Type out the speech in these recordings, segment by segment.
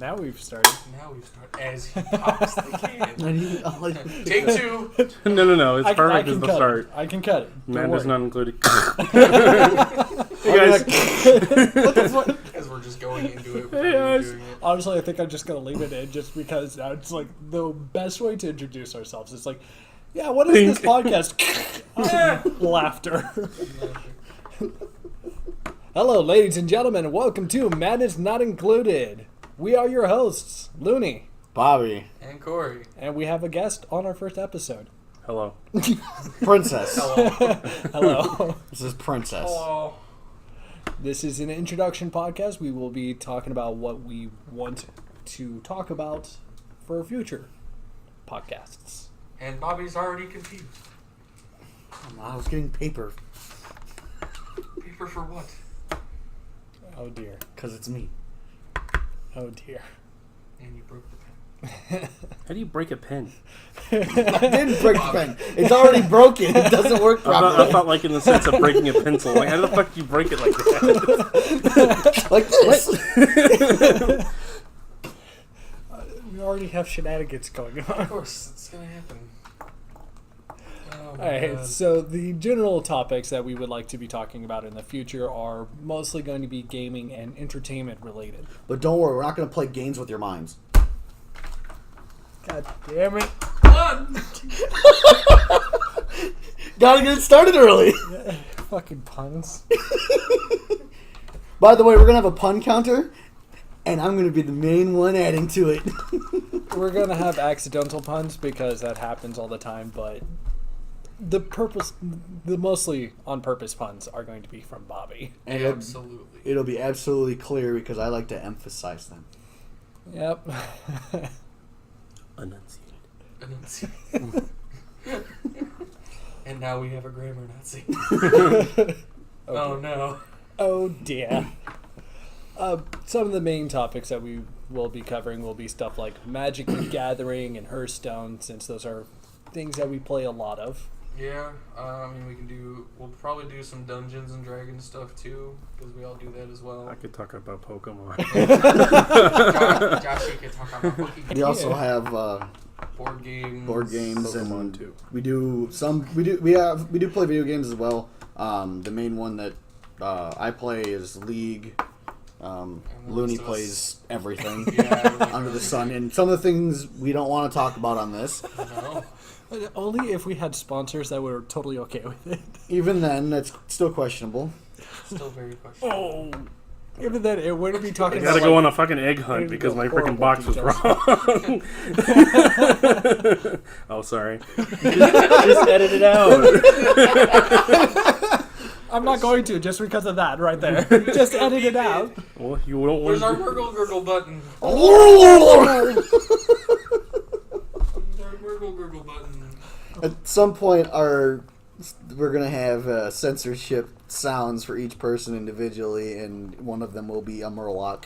Now we've started. As he pops the can. Take 2. No. It's perfect as the start. I can cut it. Madness not included. Hey guys. What the fuck? As we're just going into it. Yes. Doing it. Honestly, I think I'm just gonna leave it in just because it's like the best way to introduce ourselves. It's like, yeah, what is this podcast? Laughter. Hello, ladies and gentlemen, and welcome to Madness Not Included. We are your hosts, Loony, Bobby, And Kory. and we have a guest on our first episode. Hello. Princess. Hello. This is Princess. Hello. This is an introduction podcast. We will be talking about what we want to talk about for future podcasts. And Bobby's already confused. I was getting paper. Paper for what? Oh dear. Because it's me. Oh dear. And you broke the pen. How do you break a pen? I didn't break the pen. It's already broken. It doesn't work properly. I thought like in the sense of breaking a pencil. Like, how the fuck do you break it like that? Like this. We already have shenanigans going on. Of course, it's going to happen. Oh, my Alright, God. so the general topics that we would like to be talking about in the future are mostly going to be gaming and entertainment related. But don't worry, we're not going to play games with your minds. God damn it. Fun! Gotta get it started early. Fucking puns. By the way, we're going to have a pun counter, and I'm going to be the main one adding to it. We're going to have accidental puns because that happens all the time, but the mostly on purpose puns are going to be from Bobby. And Absolutely. it'll be absolutely clear because I like to emphasize them. Yep. Enunciated. And now we have a grammar Nazi. Okay. Oh no. Oh dear. Some of the main topics that we will be covering will be stuff like Magic the Gathering and Hearthstone, since those are things that we play a lot of. Yeah, I mean, we'll probably do some Dungeons and Dragons stuff too, because we all do that as well. I could talk about Pokemon. Josh, you can talk about Pokemon. We also have Board games. Pokemon and too. we do play video games as well. The main one that I play is League. Loony plays everything Yeah, under the sun, and some of the things we don't want to talk about on this. No. Only if we had sponsors that were totally okay with it. Even then, that's still questionable. Still very questionable. Oh. Even then, it wouldn't be I talking gotta about go like, on a fucking egg hunt because my freaking horrible box was details. wrong. Oh, sorry. Just edit it out. I'm not going to, just because of that right there. Just edit it out. Well, you don't want Where's to. our gurgle button? At Where's our gurgle button? some point, we're gonna have censorship sounds for each person individually, and one of them will be a Murloc.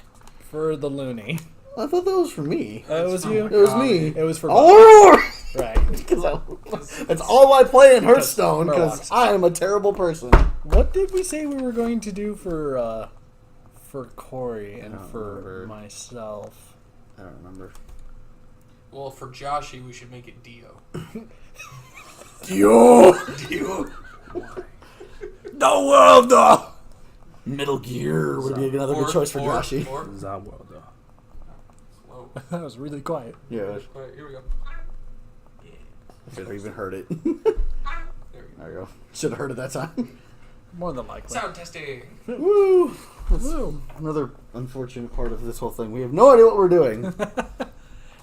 For the Loony. I thought that was for me. It was you? It was me. It was for Oh! Right. That's all I play in Hearthstone because Murlocs. I am a terrible person. What did we say we were going to do for Kory and don't for remember. myself? I don't remember. Well, for Joshy, we should make it Dio. Dio! Dio. The world! Metal Gear would be another good choice for Joshy. Zawelda. Whoa. That was really quiet. Yeah, Alright, here we go. I should have even heard it. There we go. There you go. Should have heard it that time. More than likely. Sound testing. Woo! Woo. Another unfortunate part of this whole thing. We have no idea what we're doing.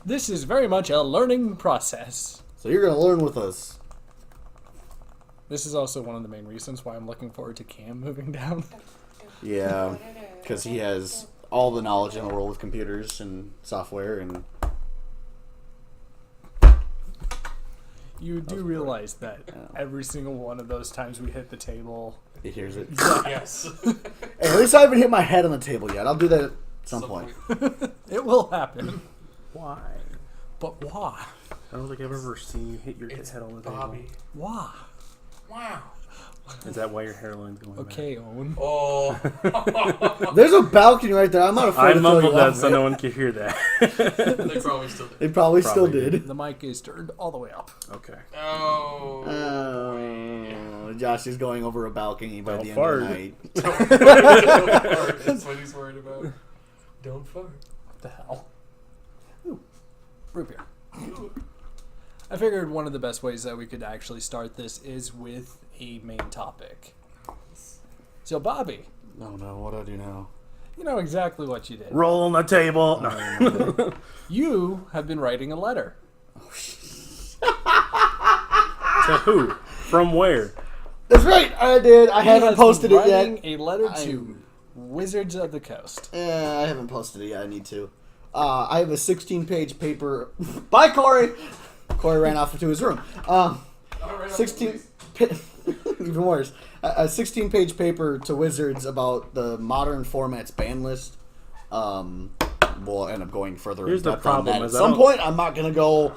This is very much a learning process. So you're going to learn with us. This is also one of the main reasons why I'm looking forward to Cam moving down. Yeah, because he has all the knowledge in the world with computers and software and... You do realize that every single one of those times we hit the table... He hears it. Yes. Hey, at least I haven't hit my head on the table yet. I'll do that at some point. It will happen. Why? But why? I don't think I've ever seen you hit your It's head on the table. Bobby. Why? Wow. Is that why your hairline's going back? Okay, Owen. Oh. There's a balcony right there. I'm not afraid I to throw mumbled you that off so it. no one could hear that. They probably still did. They probably still Probably did. The mic is turned all the way up. Okay. Oh. Josh is going over a balcony by Don't the fart. end of the night. Don't fart. That's what he's worried about. Don't fart. What the hell? Ooh, root beer. I figured one of the best ways that we could actually start this is with a main topic. So, Bobby, Oh no, what do I do now? you know exactly what you did. Roll on the table. No. You have been writing a letter. To who? From where? That's right, I did. I He haven't has posted been it yet. writing a letter to Wizards of the Coast. I haven't posted it yet. I need to. I have a 16-page paper. Bye, Kory. Kory ran off to his room. 16. Even worse. A 16-page paper to Wizards about the modern formats ban list. We'll end up going further Here's in the depth on problem that. At is I some don't- point, I'm not gonna go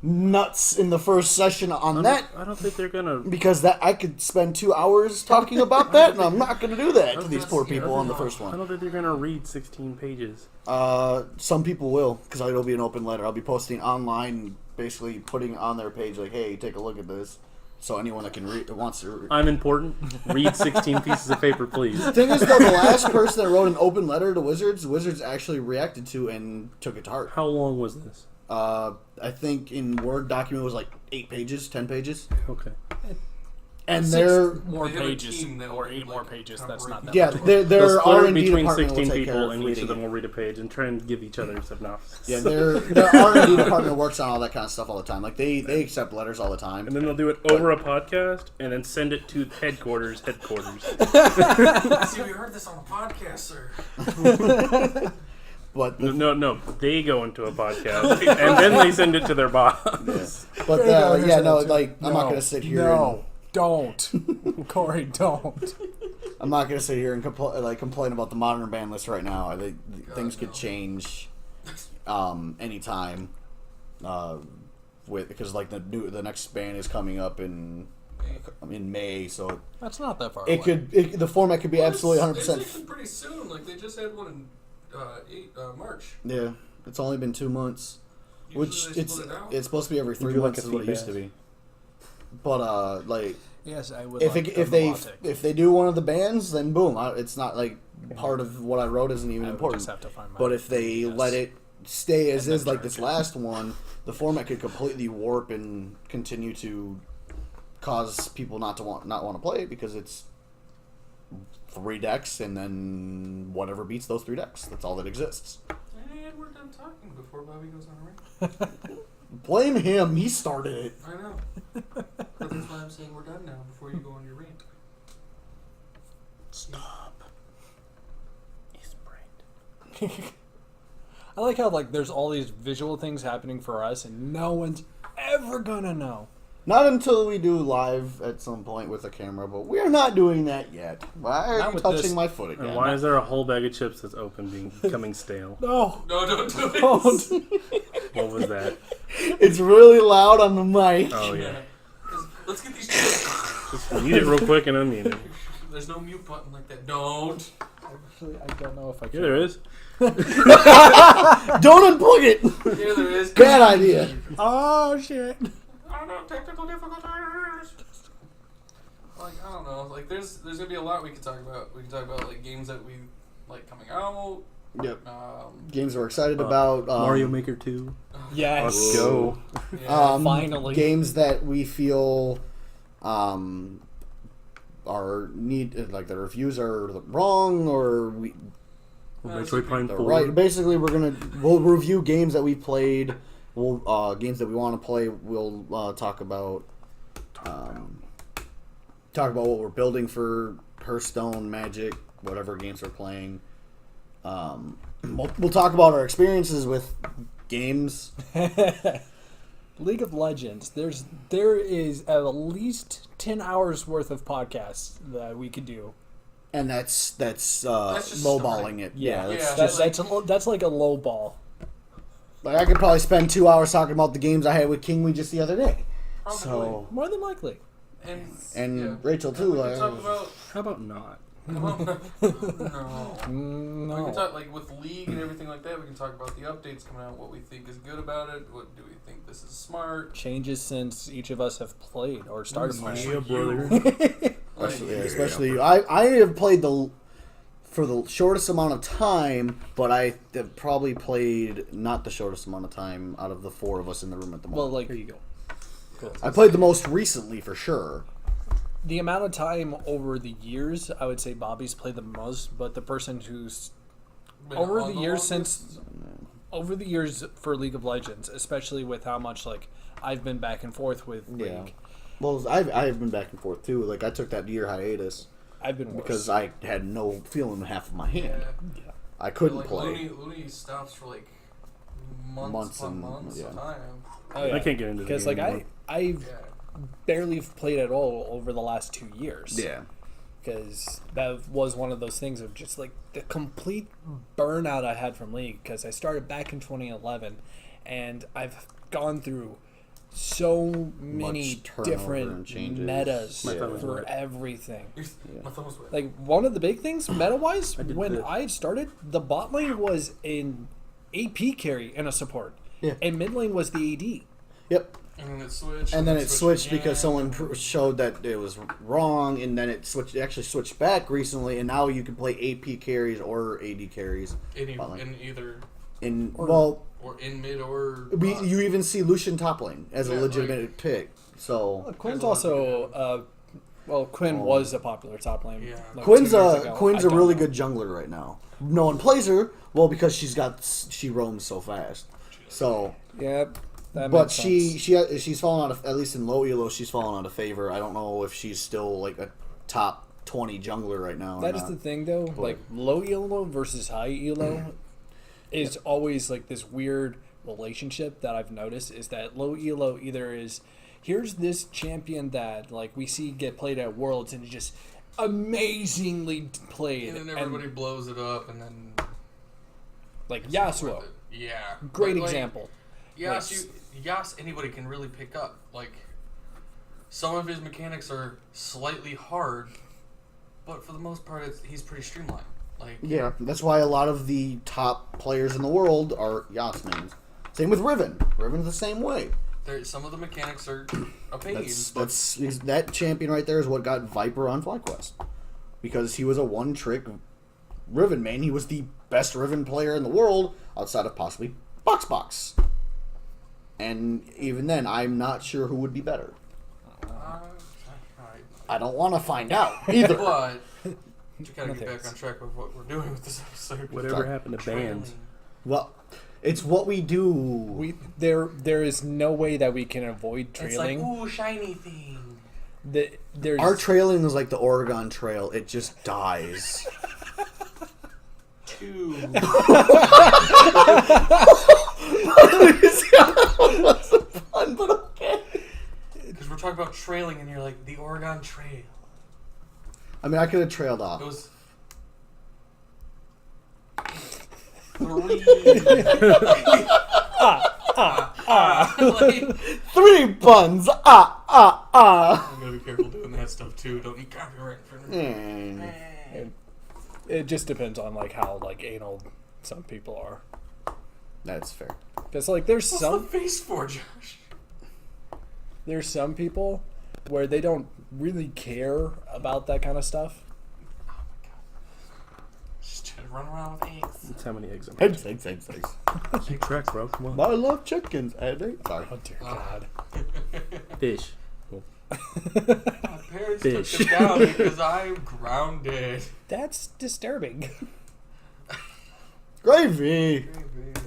nuts in the first session on that I don't think they're gonna. because that I could spend 2 hours talking about that, and I'm not gonna do that to these poor people on the first I one. don't think they're gonna read 16 pages. Some people will, because it'll be an open letter. I'll be posting online, basically putting on their page like, "Hey, take a look at this." So anyone that can read wants to. I'm important. Read 16 pieces of paper, please. The thing is, though, the last person that wrote an open letter to Wizards actually reacted to and took it to heart. How long was this? I think in Word document was like 8 pages, 10 pages, Okay. and Six they're More They have a pages, team that or will, 8 more like, pages. kinda That's not break that yeah, much. their They'll split R it and D between department 16 will take care people, of and each reading of them it. will read a page and try and give each other synopsis. Yeah, their R and D department works on all that kind of stuff all the time. Like they accept letters all the time. And then they'll do it over a podcast, and then send it to headquarters. See, we heard this on the podcast, sir. But the, No. They go into a podcast, and then they send it to their boss. yeah. But yeah, no, like I'm not gonna sit here. No, don't. Kory, don't. I'm not gonna sit here and complain about the modern ban list right now. I think things could change anytime. Because like the next ban is coming up in May, so That's not that far it away. could the format could be absolutely 100%. It's actually pretty soon. Like they just had one in March. Yeah, it's only been 2 months, which Usually they it's split it out. supposed to be every 3 Would you like months a is what it sea used to bass? be. But like Yes, I would. if like if they do one of the bans, then boom, it's not like part of what I wrote isn't even I would important. just have to find my But if they yes. let it stay as And is, then like this charge it. last one, the format could completely warp and continue to cause people not want to play because it's 3 decks and then whatever beats those 3 decks. That's all that exists. And we're done talking before Bobby goes on a rant. Blame him. He started it. I know. But that's why I'm saying we're done now before you go on your rant. Stop. He's brained. I like how like there's all these visual things happening for us, and no one's ever gonna know. Not until we do live at some point with a camera, but we're not doing that yet. Why are Not you with touching this. my foot again? And why is there a whole bag of chips that's open becoming stale? No, No, don't do it. don't. What was that? It's really loud on the mic. Oh, yeah. Let's get these chips. Just mute it real quick and unmute it. There's no mute button like that. Don't. Actually, I don't know if I can. Yeah, there is. Don't unplug it. Yeah, there is. Bad idea. Oh shit! I don't know, technical difficulties. Like, I don't know. Like, there's gonna be a lot we could talk about. We can talk about like games that we like coming out. Yep. Games we're excited about. Mario Maker 2. Yes. Let's go. Yeah. Finally. Games that we feel are like the reviews are wrong or we Metroid Prime they're 4. right. Basically, we'll review games that we played. We'll games that we want to play. We'll talk about what we're building for Hearthstone, Magic, whatever games we're playing. We'll talk about our experiences with games. League of Legends. There is at least 10 hours worth of podcasts that we could do. And that's just lowballing starting. it. Yeah, Yeah, that's like a low ball. Like I could probably spend 2 hours talking about the games I had with King We just the other day. Probably. So More than likely. And And Rachel too. We Like, can talk about How about not? no. We No. can talk like with League and everything like that. We can talk about the updates coming out, what we think is good about it, what do we think this is smart. Changes since each of us have played or started Especially playing. you. especially you. I have played for the shortest amount of time, but I have probably played not the shortest amount of time out of the four of us in the room at the Well, moment. like There you go. cool. I played the most recently for sure. The amount of time over the years, I would say Bobby's played the most, but the person who's Been over on the years longest? over the years for League of Legends, especially with how much like I've been back and forth with Yeah. League. Well, I've been back and forth too. Like I took that year hiatus I've been worse. because I had no feeling in half of my hand. Yeah. I couldn't like play. Loony stops for like months Months upon and- months yeah. of time. Oh, yeah. I can't get into the because game like anymore. I've Yeah. barely played at all over the last 2 years. Yeah. Because that was one of those things of just like the complete burnout I had from League. Because I started back in 2011, and I've gone through so many Much turnover and different changes. metas My thumb was for wet. everything. My thumb was wet. Like one of the big things meta wise, I did when this. I started, the bot lane was an AP carry and a support, Yeah. and mid lane was the AD. Yep. And then it switched. And then it switched again. because someone showed that it was wrong, and then it switched. It actually switched back recently, and now you can play AP carries or AD carries. in either Well, in mid or you even see Lucian top lane as a Yeah, legitimate pick. So Quinn's There's a lot of also, well, Quinn was a popular top lane. Yeah. like Quinn's 2 years a ago. Quinn's I a don't really know. good jungler right now. No one plays her well because she roams so fast. So, Yeah, that but makes sense. she's fallen out of, at least in low elo, she's fallen out of favor. I don't know if she's still like a top 20 jungler right now. That or is not. the thing, though. Like low elo versus high elo is always like this weird relationship that I've noticed. Is that low elo either is here's this champion that like we see get played at Worlds and it's just amazingly played, and then everybody blows it up, and then like it's not Yasuo, worth it. Yeah, great But, like, example. Yas, anybody can really pick up. Like some of his mechanics are slightly hard, but for the most part, he's pretty streamlined. Like Yeah, that's why a lot of the top players in the world are Yas mains. Same with Riven. Riven's the same way. some of the mechanics are a pain. That's that champion right there is what got Viper on FlyQuest, because he was a one-trick Riven main. He was the best Riven player in the world outside of possibly Box. And even then, I'm not sure who would be better. Alright. I don't want to find out either. But we gotta No get back thanks. on track with what we're doing with this episode. Whatever happened to bands? Trailing. Well, it's what we do. There is no way that we can avoid It's like, trailing. ooh, shiny thing. There's Our trailing is like the Oregon Trail. It just dies. 2. What's the fun, but okay. Because we're talking about trailing, and you're like, the Oregon Trail. I mean, I could have trailed It off. was 3. Like, 3 buns. I'm gonna be careful doing that stuff too. Don't need copyright infringement. It just depends on like how like anal some people are. That's fair. Because like there's What's some the face for, Josh? there's some people where they don't really care about that kind of stuff. Oh my god. Just trying to run around with eggs. That's how many eggs I'm Eggs. Keep track, bro. Come on. I love chickens. Sorry. Oh dear God. Fish. My parents Fish. took them down because I'm grounded. That's disturbing. Gravy.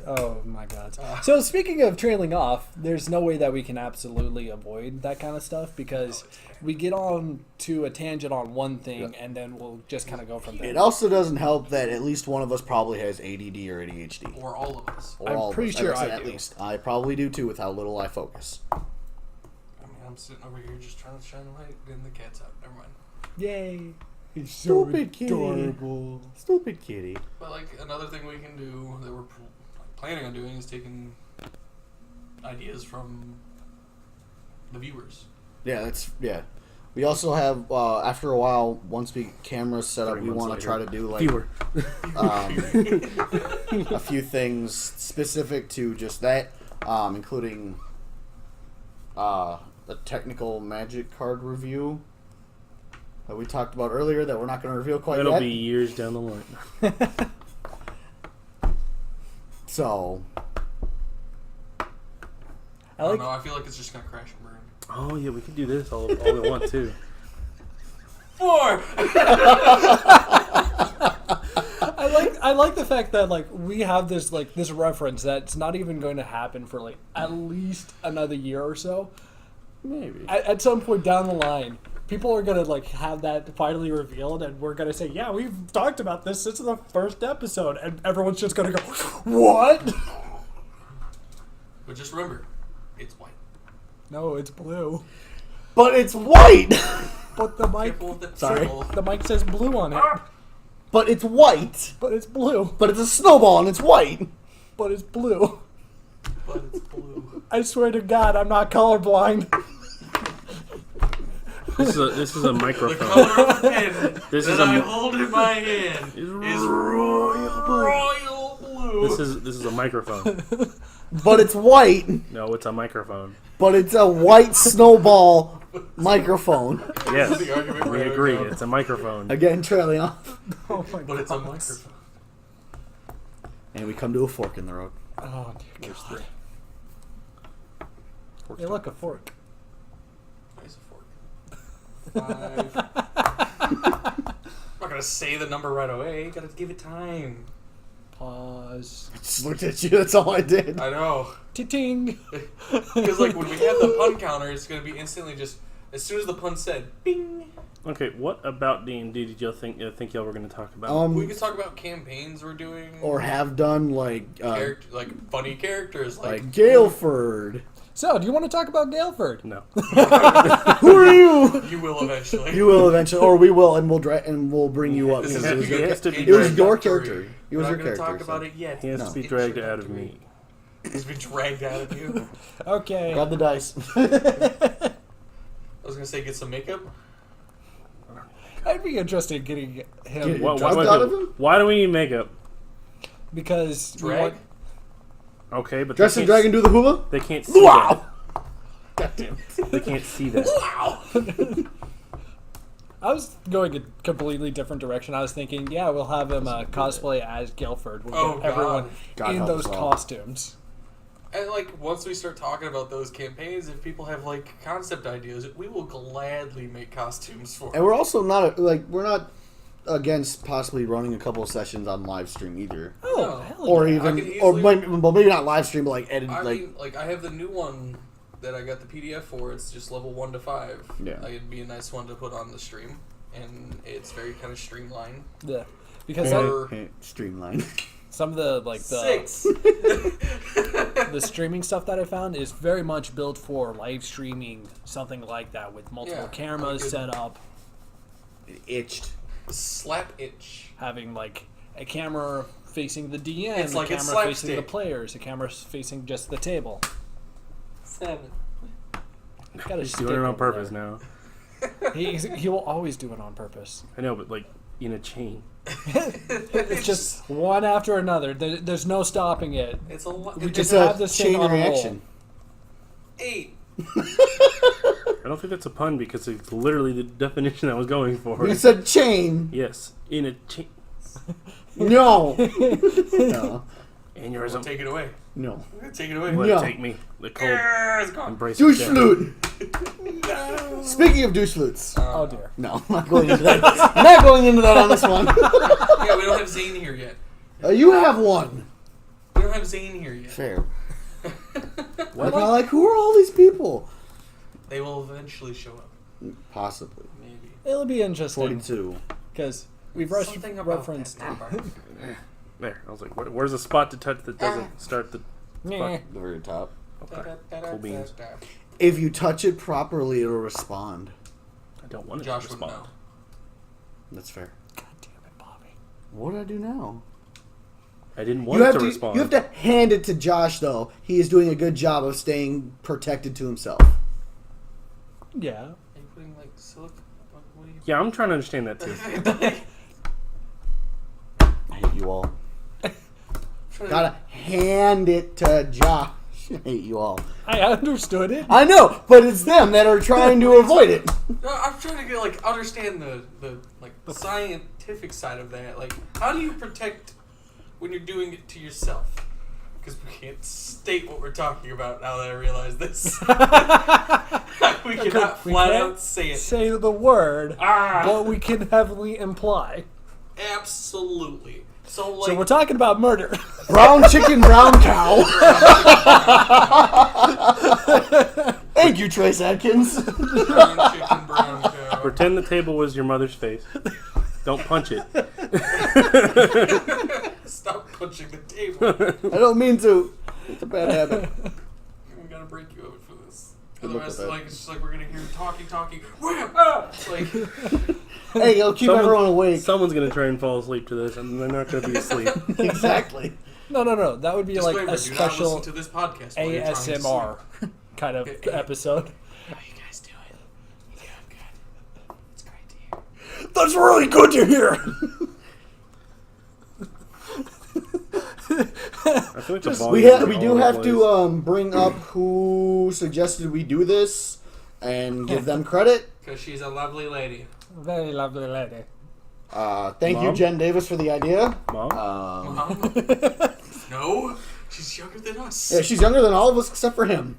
Oh my God. So speaking of trailing off, there's no way that we can absolutely avoid that kind of stuff because we get on to a tangent on one thing and then we'll just kind of go from there. It also doesn't help that at least one of us probably has ADD or ADHD. Or all of us. Or I'm all of pretty us. sure Like said, I at do. least. I probably do too with how little I focus. I mean, I'm sitting over here just trying to shine a light, and the cat's out. Never mind. Yay. He's Stupid kitty. Stupid kitty. But like another thing we can do that we're planning on doing is taking ideas from the viewers. Yeah, that's We also have, after a while, once we get cameras set up, 3 we months want to later. try to do like Viewer. a few things specific to just that, including the technical Magic card review that we talked about earlier that we're not going to reveal quite That'll yet. be years down the line. So, I don't know. I feel like it's just gonna crash and burn. Oh yeah, we could do this all we want too. 4. I like the fact that like we have this reference that's not even going to happen for like at least another year or so. maybe. At some point down the line, people are gonna like have that finally revealed, and we're gonna say, "Yeah, we've talked about this since the first episode," and everyone's just gonna go, "What?" But just remember, it's white. No, it's blue. But it's white! But the mic, Careful with the Sorry. symbol. the mic says blue on it. But it's white! But it's blue. But it's a snowball and it's white! But it's blue. But it's blue. I swear to God, I'm not colorblind. This is a The microphone. color of the pen This that is a- I hold in my hand Is is royal blue. This is a microphone. But it's white! No, it's a microphone. But it's a white snowball microphone. Yes, the argument we right agree. now. It's a microphone. Again, trailing off. Oh my But it's a God. microphone. And we come to a fork in the road. Oh dear There's God. 3. Hey, look, a fork. Nice a fork. 5. I'm not gonna say the number right away. Gotta give it time. Pause. I just looked at you, that's all I did. I know. Ting. Because like when we have the pun counter, it's gonna be instantly just as soon as the pun said, bing. Okay, what about D&D did y'all think y'all were going to talk about? We could talk about campaigns we're doing, Or have done like like funny characters, like Galeford. So, do you want to talk about Galeford? No. Who are you? you will eventually. You will eventually, or we will, and we'll bring you up. This is because He has to be it was dragged. your character. It We're was not your gonna character. talk about it yet. He has No. to be dragged out of me. He's been dragged out of you. Okay. Grab the dice. I was gonna say get some makeup. I'd be interested in getting him Get- Why, Drugged out of him? why do we need makeup? because we Drag. want, Okay, but Dress they and can't dragon, do the hula. They can't see Wow. God damn. that. They can't see that. I was going a completely different direction. I was thinking, yeah, we'll have him cosplay as Galeford. We'll Oh, get everyone God in help those us all. costumes. And like once we start talking about those campaigns, if people have like concept ideas, we will gladly make costumes for. And we're also not we're not against possibly running a couple of sessions on live stream either, Oh, No. hell or yeah. I even, could or easily- maybe not live stream, but like edit, I like mean, like I have the new one that I got the PDF for. It's just level 1 to 5. Yeah. Like, it'd be a nice one to put on the stream, and it's very kind of streamlined. Yeah. Because Or- streamline. some of the 6. the streaming stuff that I found is very much built for live streaming, something like that, with multiple Yeah, cameras good. set up, Itched. Slap itch. having like a camera facing the DM, It's a like it's camera facing the slapstick. players, a camera facing just the table. 7. Got a He's stick doing it on over purpose there. now. He will always do it on purpose. I know, but like in a chain. It's just one after another. There's no stopping it. It's a lot. We It's just It's have a this thing chain on a roll. reaction. 8. I don't think that's a pun because it's literally the definition I was going for. You said chain. Yes, in a chain. No. No. Aneurysm. Take it away. No. Take it away. Let No. it take me. The cold It's gone. embrace Douche of death. flute. Speaking of douche flutes. Oh dear. No, I'm not going into that. I'm not going into that on this one. Yeah, we don't have Zane here yet. You have one. We don't have Zane here yet. Fair. Like, who are all these people? They will eventually show up. Possibly. Maybe. It'll be interesting 42. because we've Something about referenced. that number. There. I was like, where's a spot to touch that doesn't start the. Meh. The very top. Okay. Cool beans. If you touch it properly, it'll respond. I don't want it Josh to would respond. know. That's fair. God damn it, Bobby. What do I do now? I didn't want it to respond. You have to hand it to Josh, though. He is doing a good job of staying protected to himself. Yeah. Are you putting like silicone Yeah, I'm trying to understand that too. I hate you all. Gotta hand it to Josh. I hate you all. I understood it. I know, but it's them that are trying to avoid it. No, I'm trying to get understand the scientific side of that. Like, how do you protect when you're doing it to yourself? Because we can't state what we're talking about now that I realize this. We cannot flat out say it. Say the word, Ah. but we can heavily imply. Absolutely. So So we're talking about murder. Brown chicken, brown cow. Thank you, Trace Adkins. brown chicken, brown cow. Pretend the table was your mother's face. Don't punch it. Stop punching the table. I don't mean to. It's a bad habit. We gotta break you over for this. Good luck Otherwise, with that. it's just like we're gonna hear talking. Wham! Ah! It's like, Hey, it'll keep everyone awake. Someone's gonna try and fall asleep to this, and they're not gonna be asleep. Exactly. No. That would be like disclaimer, a do not special listen to this podcast while you're trying to ASMR sleep. kind of episode. How you guys doing? Yeah, good. It's great to hear. That's really good to hear. I feel like the We volume is do all have over the to bring up who suggested we do this and give them credit. Because she's a lovely lady. Very lovely lady. Thank you, Mom? Jen Davis, for the idea. place. Mom? Mom? No, she's younger than us. Yeah, she's younger than all of us except for him.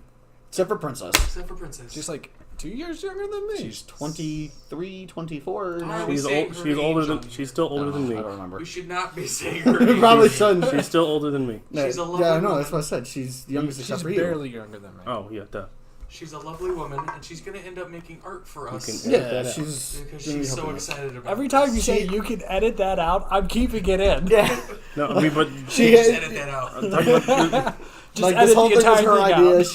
Except for Princess. Except for Princess. She's like 2 years younger than me. She's 23, 24. Why are we She's saying old. her She's older age than. on She's still older than I me. don't remember. We should not be saying her age. Probably shouldn't. She's still older than me. She's a lovely Yeah, no, woman. that's what I said. She's the youngest She's except for you. barely younger than me. Oh yeah, duh. She's a lovely woman, and she's going to end up making art for us. can- Yeah, that out. she's Because gonna be she's so helping us. excited about Every it. time you say you can edit that out, I'm keeping it in. Yeah, No, I mean, but she Just had, edit that out. I'm talking about. Just like edit this whole the thing was entire her thing idea. out.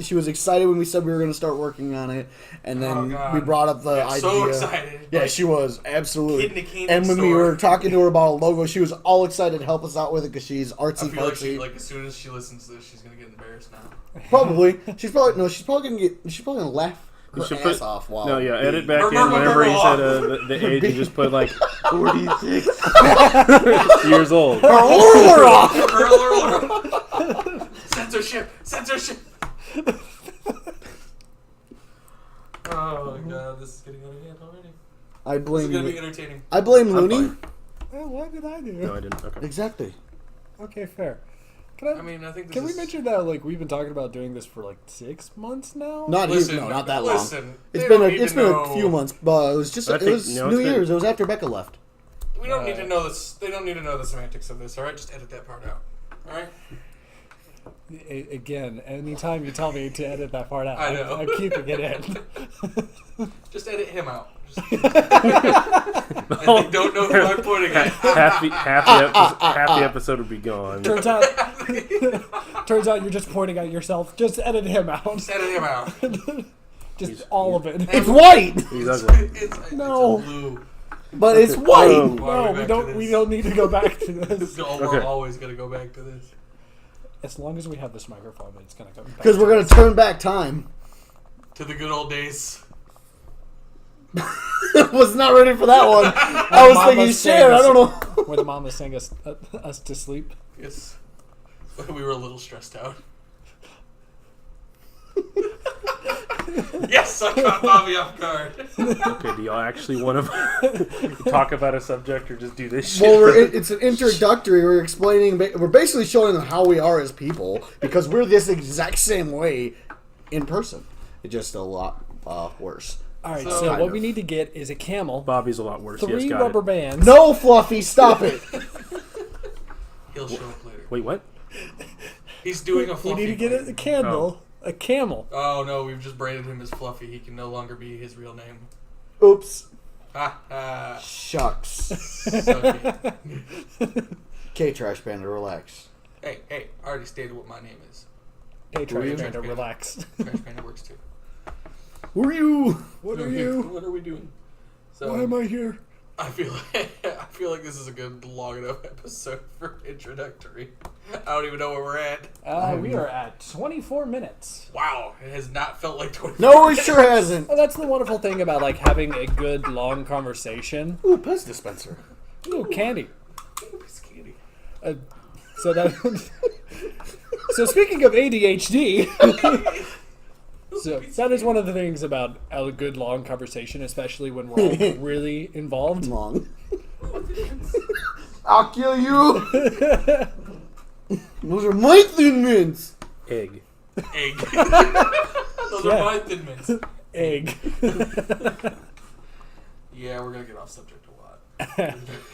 She was excited when we said we were going to start working on it, and then Oh, God. we brought up the Yeah, idea. so excited. Yeah, Like, she was absolutely. kid in a candy And when we store. were talking to her about a logo, she was all excited to help us out with it because she's I artsy feel like, fartsy. as soon as she listens to this, she's going to get embarrassed now. Probably. She's probably gonna laugh her You should ass put- off while. No, yeah, edit back Murmur, in whenever he said murmur. the age and just put like 46 years old. Censorship. Oh my god, this is getting out of hand already. I This is blame gonna be you. entertaining. I blame I'm Loony. fine. What did I do? No, I didn't. Okay. Exactly. Okay, fair. I mean, I think this Can we is... mention that we've been talking about doing this for 6 months now? Not Listen, no, not that long. listen, It's they been don't need it's to been know. a few months, but it was just I it think- was no, it's New been- Year's. It was after Becca left. We don't need to know this. They don't need to know the semantics of this. All right, just edit that part out. All right. Again, anytime you tell me to edit that part out, I know. I'm keeping it in. Just edit him out. And they don't know who I'm pointing at. half the episode would be gone. turns out you're just pointing at yourself. Just edit him out. Just edit him out. Just all of it. It's white, He's ugly. No. It's a blue. but it's white. Oh. No, we don't. We don't need to go back to this. We're Okay. always gonna go back to this. As long as we have this microphone, it's gonna go back. Because we're gonna turn back time. To the good old days. Was not ready for that one. I was Mama thinking, sang shit. I us- don't know. Where the mama sang us to sleep. Yes. We were a little stressed out. Yes, I caught Bobby off guard. Okay, do y'all actually want to talk about a subject or just do this shit? Well, it's an introductory. We're explaining. We're basically showing them how we are as people because we're this exact same way in person. It's just a lot worse. All right. So- So, Kind what of. we need to get is a camel, Bobby's a lot worse. 3 Yes, got rubber it. bands. No, Fluffy, stop it. He'll show up later. Wait, what? He's doing a We fluffy. need to get a candle. A camel. Oh no, we've just branded him as Fluffy. He can no longer be his real name. Oops. Ha ha. Shucks. Sucky. Okay, Trash Panda, relax. Hey, I already stated what my name is. Hey, Who are you? Trash Panda, relax. Trash Panda works too. Who are you? What are you? What are we doing? So, Why am I here? I feel like this is a good long enough episode for introductory. I don't even know where we're at. We are at 24 minutes. Wow, it has not felt like 20. No, it sure hasn't. Well, that's the wonderful thing about like having a good long conversation. Ooh, Pez dispenser. Ooh, candy. It's candy. So that. So speaking of ADHD, so that is one of the things about a good long conversation, especially when we're all really involved. Long. I'll kill you. Those are my Thin Mints. Egg. Egg. Those are my Thin Mints. Egg. Yeah, we're gonna get off subject a lot.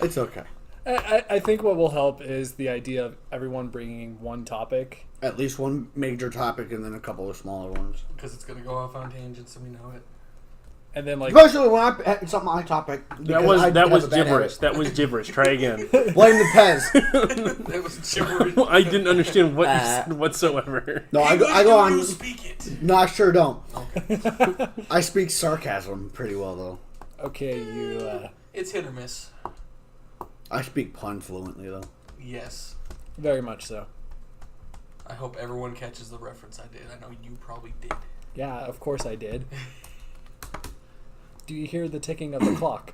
It's okay. I think what will help is the idea of everyone bringing one topic. At least one major topic and then a couple of smaller ones. Because it's gonna go off on tangents, so we know it. And then, like, especially when it's not my topic. That was gibberish. That was gibberish. Try again. Blame the Pez. That was gibberish. I didn't understand what you said whatsoever. No, I go on. You speak it. No, I sure don't. Okay. I speak sarcasm pretty well though. okay, you. It's hit or miss. I speak pun fluently though. Yes. Very much so. I hope everyone catches the reference I did. I know you probably did. Yeah, of course I did. Do you hear the ticking of the clock?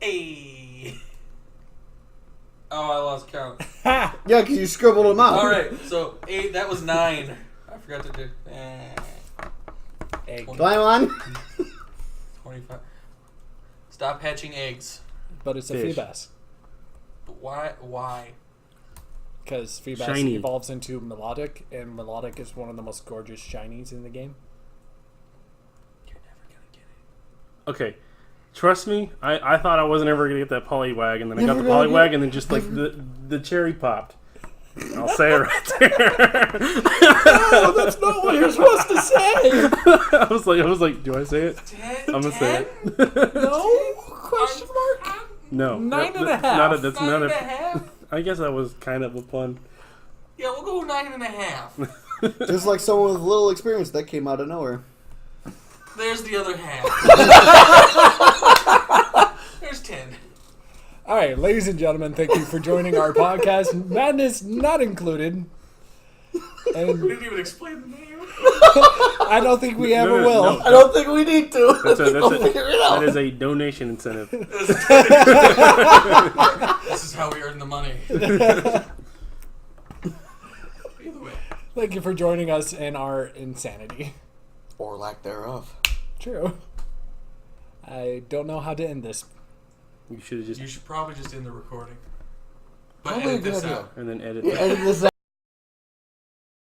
Hey. Oh, I lost count. Ha! Yeah, because you scribbled them out. All right, so 8. That was 9. I forgot to do. Egg. Climb on. 25. Stop hatching eggs. But it's a Fish. Feebas. But why? Why? Because Feebas Shiny. evolves into Melodic, and Melodic is one of the most gorgeous shinies in the game. You're never gonna get it. Okay. Trust me, I thought I wasn't ever going to get that Poliwag, and then I got the Never gonna Poliwag, and then just like the cherry popped. I'll say it right there. No, that's not what you're supposed to say! I was like, do I say it? 10? I'm going to say it. No? Question mark? No. 9.5. That's not a... 9.5? I guess that was kind of a pun. Yeah, we'll go 9.5. Just like someone with little experience that came out of nowhere. There's the other half. There's 10. All right, ladies and gentlemen, thank you for joining our podcast. Madness not included. We And didn't even explain the name. I don't think we ever No, will. no. I don't think we need to. That is a donation incentive. This is how we earn the money. Either way. Thank you for joining us in our insanity. Or lack thereof. True. I don't know how to end this. You should have just... You should probably just end the recording. But Probably a edit good this idea. out. And then edit Yeah, edit this